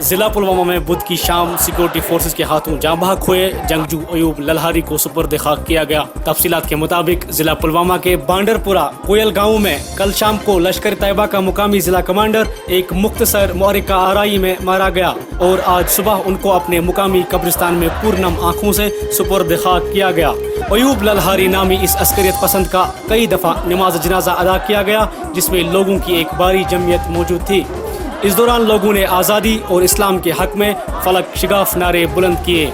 ضلع پلوامہ میں بدھ کی شام سیکورٹی فورسز کے ہاتھوں جاں بحق ہوئے جنگجو ایوب للہاری کو سپرد خاک کیا گیا۔ تفصیلات کے مطابق ضلع پلوامہ کے بانڈر پورہ کوئل گاؤں میں کل شام کو لشکر طیبہ کا مقامی ضلع کمانڈر ایک مختصر معرکہ آرائی میں مارا گیا اور آج صبح ان کو اپنے مقامی قبرستان میں پورنم آنکھوں سے سپرد خاک کیا گیا۔ ایوب للہاری نامی اس عسکریت پسند کا کئی دفعہ نماز جنازہ ادا کیا گیا جس میں لوگوں کی ایک باری جمعیت موجود تھی۔ اس دوران لوگوں نے آزادی اور اسلام کے حق میں فلک شگاف نعرے بلند کیے۔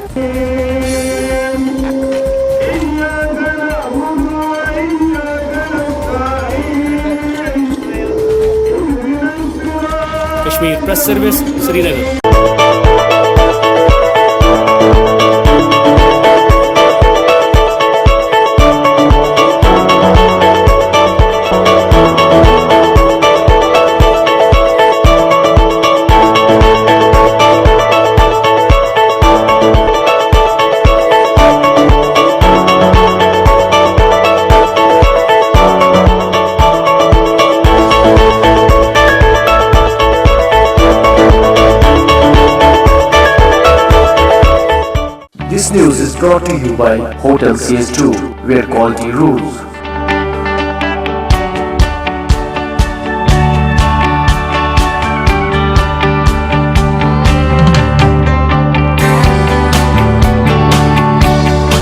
Kashmir press service, Sri Nagar. This news is brought to you by Hotel CS2, where quality rules.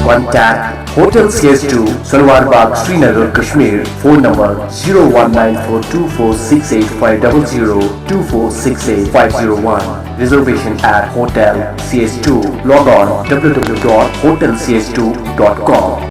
Contact Hotel CS2, Salwar Bagh, Srinagar, Kashmir. Phone number 0194246850 2468-501. Reservation at Hotel CS2. Log on www.hotelcs2.com.